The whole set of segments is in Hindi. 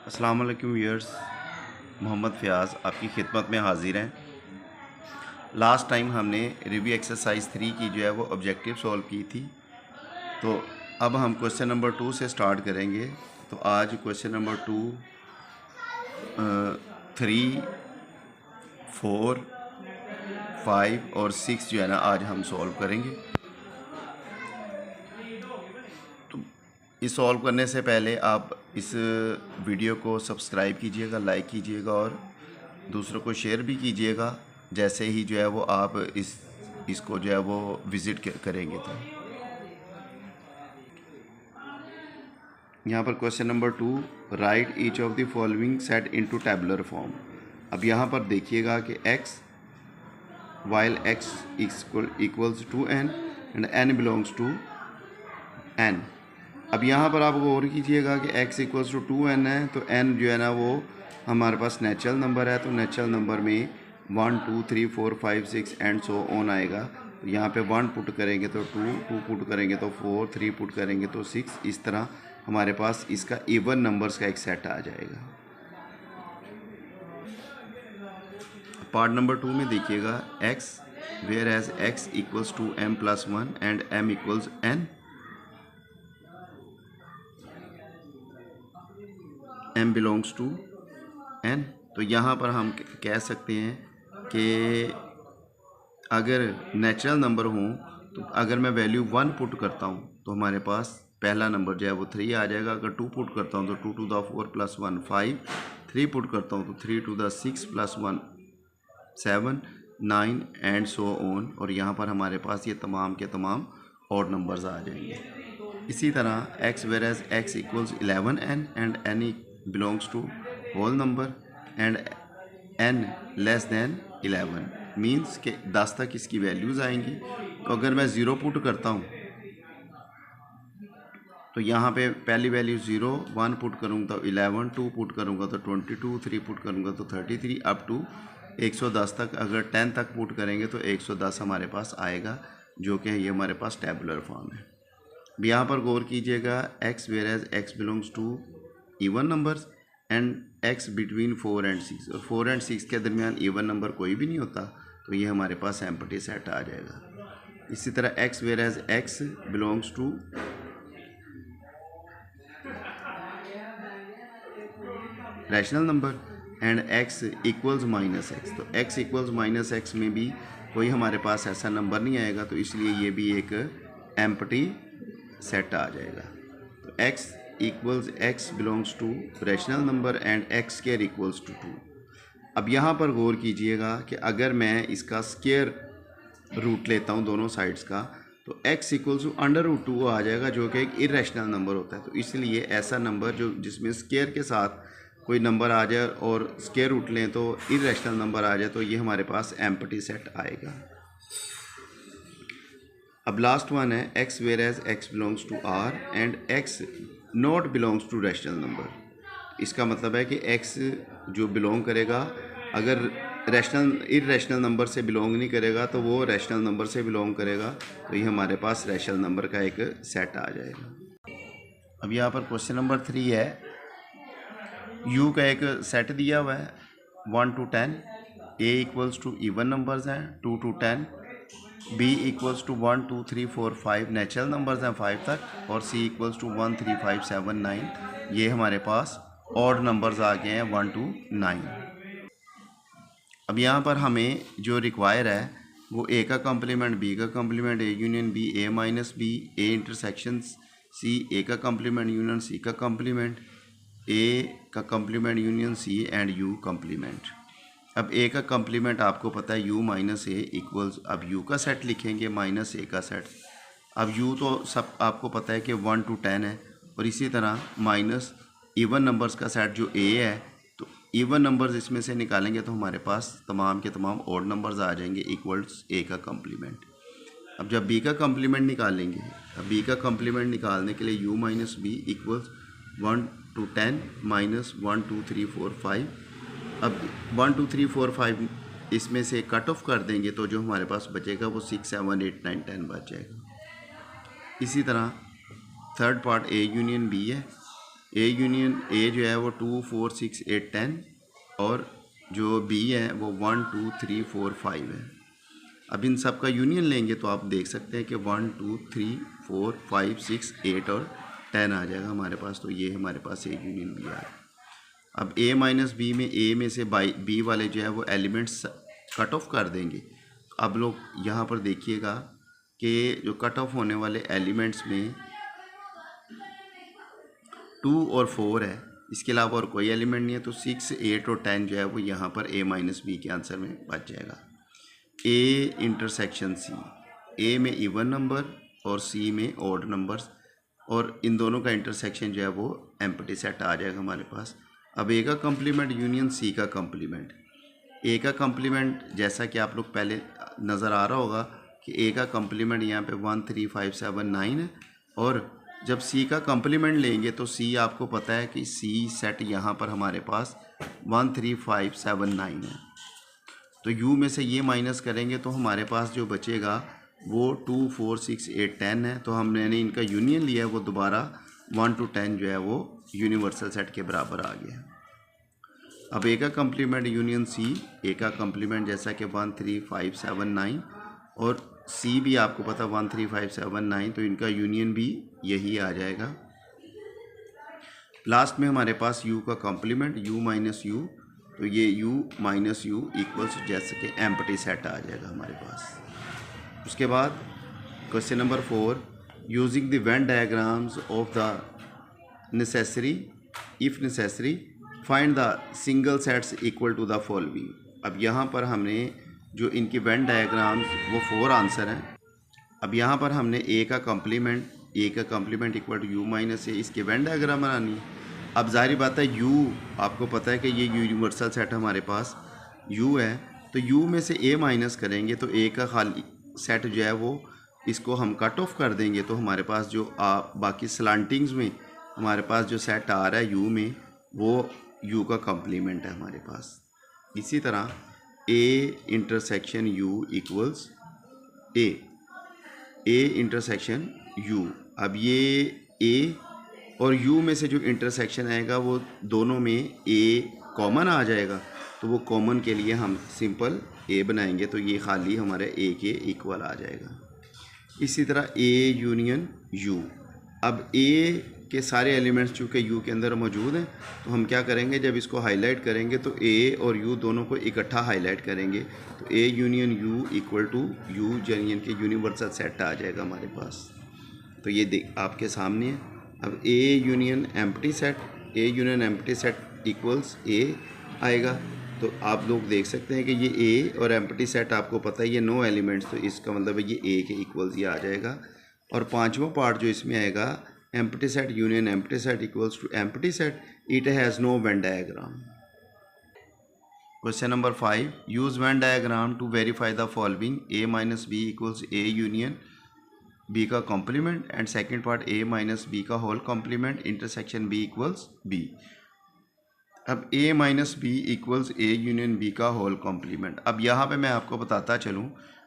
अस्सलाम वालेकुम व्यूअर्स, मोहम्मद फ़याज़ आपकी खिदमत में हाज़िर हैं। लास्ट टाइम हमने रिव्यू एक्सरसाइज 3 की जो है वो ऑब्जेक्टिव सॉल्व की थी, तो अब हम क्वेश्चन नंबर 2 से स्टार्ट करेंगे। तो आज क्वेश्चन नंबर 2, 3, 4, 5 और 6 जो है ना आज हम सॉल्व करेंगे। इस सॉल्व करने से पहले आप इस वीडियो को सब्सक्राइब कीजिएगा, लाइक कीजिएगा और दूसरों को शेयर भी कीजिएगा जैसे ही जो है वो आप इसको जो है वो विज़िट करेंगे। तो यहाँ पर question number 2, write each of the following set into tabular form. अब यहाँ पर देखिएगा कि x while x equals to n and n belongs to n। अब यहाँ पर आप गौर कीजिएगा कि x इक्वल्स टू 2n है, तो n जो है ना वो हमारे पास नेचुरल नंबर है, तो नेचुरल नंबर में 1 2 3 4 5 6 एंड सो ऑन आएगा। तो यहाँ पे 1 पुट करेंगे तो 2, 2 पुट करेंगे तो 4, 3 पुट करेंगे तो 6। इस तरह हमारे पास इसका इवन नंबर्स का एक सेट आ जाएगा। पार्ट नंबर 2 में देखिएगा x where as x equals to m plus 1 and m equals n, m belongs to n। तो यहाँ पर हम कह सकते हैं कि अगर नेचुरल नंबर हों तो अगर मैं वैल्यू 1 पुट करता हूँ तो हमारे पास पहला नंबर जो है वो 3 आ जाएगा। अगर 2 पुट करता हूँ तो 2 टू द 4 प्लस 1 5, 3 पुट करता हूँ तो 3 to the 6 plus 1 7, 9 and so on. और यहाँ पर हमारे पास ये तमाम के तमाम ऑड नंबर्स आ जाएंगे। इसी तरह x where as x equals 11n and n belongs to whole number and n less than 11 means के 10 तक इसकी वैल्यूज़ आएंगी। तो अगर मैं 0 पुट करता हूँ तो यहाँ पे पहली वैल्यू 0, 1 पुट करूँगा तो 11, 2 पुट करूँगा तो 22, 3 पुट करूँगा तो 33 अप टू 110 तक। अगर 10 तक पुट करेंगे तो 110 हमारे पास आएगा, जो कि ये हमारे पास टैबुलर फॉर्म है। अब यहाँ पर गौर कीजिएगा x where as x belongs to even numbers and x between 4 and 6, और 4 एंड 6 के दरमियान इवन नंबर कोई भी नहीं होता, तो ये हमारे पास एम्प्टी सेट आ जाएगा। इसी तरह x where as x belongs to rational number and x equals minus x, तो x इक्वल्स माइनस x में भी कोई हमारे पास ऐसा नंबर नहीं आएगा, तो इसलिए ये भी एक एम्प्टी सेट आ जाएगा। तो x equals x belongs to rational number and x square equals to 2। अब यहाँ पर गौर कीजिएगा कि अगर मैं इसका स्क्वायर रूट लेता हूँ दोनों साइड्स का, तो x इक्वल्स टू √2 आ जाएगा, जो कि एक इरेशनल नंबर होता है। तो इसलिए ऐसा नंबर जो जिसमें स्क्वायर के साथ कोई नंबर आ जाए और स्क्वायर रूट लें तो इरेशनल नंबर आ जाए, तो ये हमारे पास एम्प्टी सेट आएगा। अब लास्ट वन है x where as x belongs to r and x not belongs to rational number. इसका मतलब है कि x जो बिलोंग करेगा, अगर इरेशनल नंबर से बिलोंग नहीं करेगा तो वो रैशनल नंबर से बिलोंग करेगा, तो ये हमारे पास रैशनल नंबर का एक सेट आ जाएगा। अब यहाँ पर क्वेश्चन नंबर 3 है, u का एक सेट दिया हुआ है 1 to 10, a equals to even numbers हैं 2 to 10, b equals to 1 2 3 4 5 natural numbers हैं 5 तक, और c इक्वल्स टू 1 3 5 7 9, ये हमारे पास ऑड नंबर्स आ गए हैं 1 to 9। अब यहाँ पर हमें जो रिक्वायर है वो a का कम्प्लीमेंट, b का complement, a union b, a minus b, a intersection c, a का कम्प्लीमेंट यूनियन c का कम्प्लीमेंट, a का complement union c and u complement. अब a का कम्प्लीमेंट आपको पता है u माइनस a इक्वल्स, अब u का सेट लिखेंगे माइनस a का सेट। अब u तो सब आपको पता है कि 1 to 10 है, और इसी तरह माइनस इवन नंबर्स का सेट जो a है, तो इवन नंबर्स इसमें से निकालेंगे तो हमारे पास तमाम के तमाम ऑड नंबर्स आ जाएंगे इक्वल्स a का कम्प्लीमेंट। अब जब b का कम्प्लीमेंट निकालेंगे, अब b का कम्प्लीमेंट निकालने के लिए u minus b equals 1 to 10 minus 1 2 3 4 5। अब 1 2 3 4 5 इसमें से कट ऑफ कर देंगे तो जो हमारे पास बचेगा वो 6 7 8 9 10 बच जाएगा। इसी तरह third part a union b है, ए यूनियन ए जो है वो 2 4 6 8 10 और जो बी है वो 1 2 3 4 5 है। अब इन सब का यूनियन लेंगे तो आप देख सकते हैं कि 1 2 3 4 5 6 8 और 10 आ जाएगा हमारे पास। तो ये हमारे पास एक यूनियन बी आ रहा है। अब ए माइनस बी में ए में से बी वाले जो है वो एलिमेंट्स कट ऑफ कर देंगे। अब लोग यहाँ पर देखिएगा कि जो कट ऑफ होने वाले एलिमेंट्स में 2 और 4 है, इसके अलावा और कोई एलिमेंट नहीं है। तो 6 8 और 10 जो है वो यहाँ पर ए माइनस बी के आंसर में बच जाएगा। ए इंटरसेक्शन सी, ए में इवन नंबर और सी में ऑड नंबर्स, और इन दोनों का इंटरसेक्शन जो है वो एम्प्टी सेट आ जाएगा हमारे पास। अब ए का कम्प्लीमेंट यूनियन सी का कम्प्लीमेंट। ए का कम्प्लीमेंट जैसा कि आप लोग पहले नज़र आ रहा होगा कि ए का कम्प्लीमेंट यहाँ पे 1 3 5 7 9 है, और जब सी का कम्प्लीमेंट लेंगे तो सी आपको पता है कि सी सेट यहाँ पर हमारे पास 1 3 5 7 9 है। तो यू में से ये माइनस करेंगे तो हमारे पास जो बचेगा वो 2 4 6 8 10 है। तो हमने इनका यूनियन लिया है, वो दोबारा 1 to 10 जो है वो यूनिवर्सल सेट के बराबर आ गया। अब ए का कम्प्लीमेंट यूनियन सी, ए का कम्प्लीमेंट जैसा कि 1 3 5 7 9 और सी भी आपको पता 1 3 5 7 9, तो इनका यूनियन भी यही आ जाएगा। लास्ट में हमारे पास यू का कम्प्लीमेंट यू माइनस यू, तो ये यू माइनस यू इक्वल्स जैसे कि एम्प्टी सेट आ जाएगा हमारे पास। उसके बाद question number 4, using the Venn diagrams of the necessary if necessary find the single sets equal to the following. अब यहाँ पर हमने जो इनकी वेन डायग्राम्स वो 4 आंसर हैं। अब यहाँ पर हमने ए का complement equal to U minus A, इसके वेन डायग्राम बनानी है। अब जाहिर बात है यू आपको पता है कि ये यूनिवर्सल सेट हमारे पास यू है, तो यू में से ए माइनस करेंगे तो ए का खाली सेट जो है वो इसको हम कट ऑफ कर देंगे, तो हमारे पास जो बाकी स्लांटिंग्स में हमारे पास जो सेट आ रहा है यू में वो यू का कम्प्लीमेंट है हमारे पास। इसी तरह A intersection you equals A intersection you. अब ये ए और यू में से जो इंटरसेक्शन आएगा वो दोनों में ए कॉमन आ जाएगा, तो वो कॉमन के लिए हम सिंपल ए बनाएंगे, तो ये खाली हमारे ए के इक्वल आ जाएगा। इसी तरह ए यूनियन यू। अब ए के सारे एलिमेंट्स चूँकि यू के अंदर मौजूद हैं, तो हम क्या करेंगे, जब इसको हाईलाइट करेंगे तो ए और यू दोनों को इकट्ठा हाईलाइट करेंगे, तो A union U equal to U union के यूनिवर्सल सेट आ जाएगा हमारे पास। तो ये आपके सामने है। अब A union empty set equals A आएगा, तो आप लोग देख सकते हैं कि ये ए और एम्प्टी सेट आपको पता है ये 9 एलिमेंट्स, तो इसका मतलब है ये ए के इक्वल्स ये आ जाएगा। और 5वां पार्ट जो इसमें आएगा empty set union empty set equals to empty set, it has no Venn diagram. Question number 5, use Venn diagram to verify the following A minus B equals A union B का complement and second part A minus B का whole complement intersection B equals B. अब A minus B equals A union B का होल कॉम्प्लीमेंट। अब यहाँ पे मैं आपको बताता चलूँ,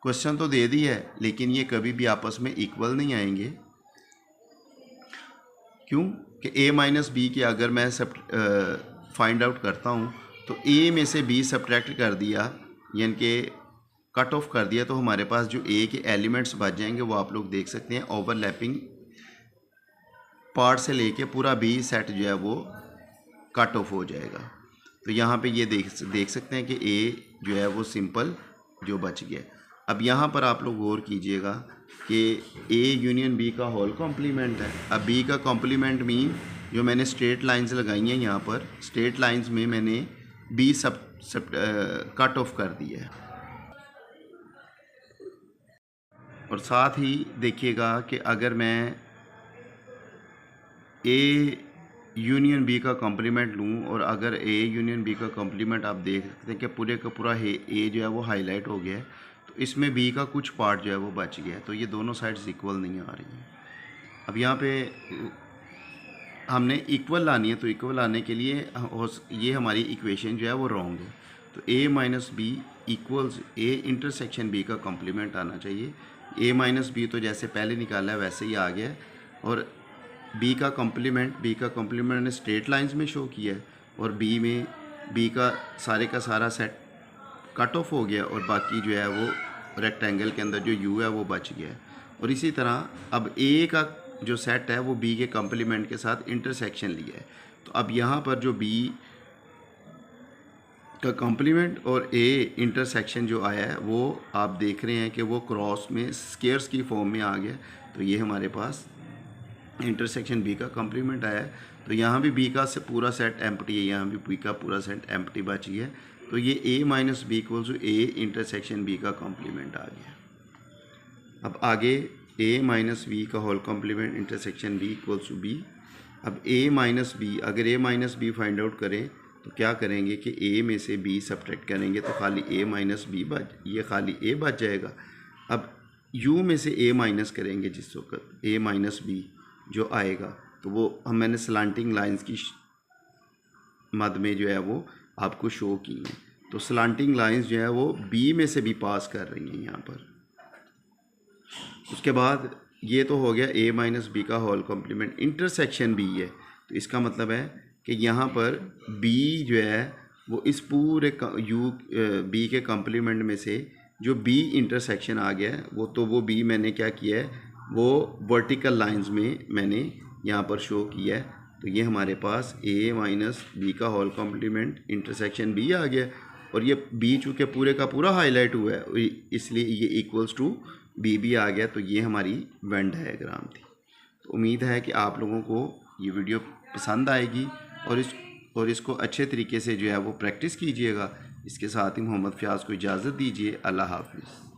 क्वेश्चन तो दे दी है लेकिन ये कभी भी आपस में इक्वल नहीं आएंगे। क्यों कि ए माइनस बी के अगर मैं फाइंड आउट करता हूँ तो ए में से बी सब्ट्रैक्ट कर दिया यानी कि कट ऑफ कर दिया, तो हमारे पास जो ए के एलिमेंट्स बच जाएंगे वो आप लोग देख सकते हैं ओवरलैपिंग पार्ट से लेके पूरा बी सेट जो है वो कट ऑफ हो जाएगा। तो यहाँ पे ये देख सकते हैं कि ए जो है वो सिंपल जो बच गया। अब यहाँ पर आप लोग गौर कीजिएगा कि ए यूनियन बी का होल कॉम्प्लीमेंट है। अब बी का कॉम्प्लीमेंट मीन जो मैंने स्ट्रेट लाइंस लगाई हैं, यहाँ पर स्ट्रेट लाइंस में मैंने बी सब कट ऑफ कर दिया है। और साथ ही देखिएगा कि अगर मैं ए यूनियन बी का कॉम्प्लीमेंट लूँ और अगर ए यूनियन बी का कॉम्प्लीमेंट आप देख सकते हैं कि पूरे का पूरा ए जो है वो हाईलाइट हो गया है, तो इसमें बी का कुछ पार्ट जो है वो बच गया है, तो ये दोनों साइड्स इक्वल नहीं आ रही हैं। अब यहाँ पे हमने इक्वल लानी है, तो इक्वल लाने के लिए ये हमारी इक्वेशन जो है वो रॉन्ग है। तो A minus B equals A intersection B का कॉम्प्लीमेंट आना चाहिए। ए माइनस बी तो जैसे पहले निकाला है वैसे ही आ गया, और बी का कॉम्प्लीमेंट ने स्ट्रेट लाइंस में शो किया है और बी का सारा सेट कट ऑफ हो गया और बाकी जो है वो रेक्टेंगल के अंदर जो यू है वो बच गया है। और इसी तरह अब ए का जो सेट है वो बी के कॉम्प्लीमेंट के साथ इंटरसेक्शन लिया है। तो अब यहाँ पर जो बी का कॉम्प्लीमेंट और ए इंटरसेक्शन जो आया है वो आप देख रहे हैं कि वो क्रॉस में स्केयर्स की फॉर्म में आ गया। तो ये हमारे पास इंटरसेक्शन बी का कॉम्प्लीमेंट आया है। तो यहाँ भी बी का पूरा सेट एम्प्टी है, यहाँ भी बी का पूरा सेट एम्प्टी बच गया। तो ये A minus B equals to A intersection B का कॉम्प्लीमेंट आ गया। अब आगे ए माइनस बी का whole complement intersection B equals to B. अब ए माइनस बी, अगर A minus B find out करें तो क्या करेंगे कि ए में से बी सब्ट्रैक्ट करेंगे तो खाली ए माइनस बी ये खाली ए बच जाएगा। अब यू में से ए माइनस करेंगे जिस वक्त ए माइनस बी जो आएगा तो वो मैंने स्लांटिंग लाइंस की मद में जो है वो आपको शो की हैं। तो स्लांटिंग लाइंस जो है वो बी में से भी पास कर रही हैं यहाँ पर। उसके बाद ये तो हो गया ए माइनस बी का होल कॉम्प्लीमेंट, इंटरसेक्शन बी है। तो इसका मतलब है कि यहाँ पर बी जो है वो इस पूरे यू बी के कॉम्प्लीमेंट में से जो बी इंटरसेक्शन आ गया है वो बी मैंने क्या किया है वो वर्टिकल लाइंस में मैंने यहाँ पर शो किया है। तो ये हमारे पास ए माइनस बी का होल कॉम्प्लीमेंट इंटरसेक्शन बी आ गया और ये बी चूँकि पूरे का पूरा हाईलाइट हुआ है इसलिए ये इक्वल्स टू बी भी आ गया। तो ये हमारी वेन डायग्राम थी। तो उम्मीद है कि आप लोगों को ये वीडियो पसंद आएगी और इसको अच्छे तरीके से जो है वो प्रैक्टिस कीजिएगा। इसके साथ ही मोहम्मद फ़याज़ को इजाज़त दीजिए। अल्लाह हाफ़िज़।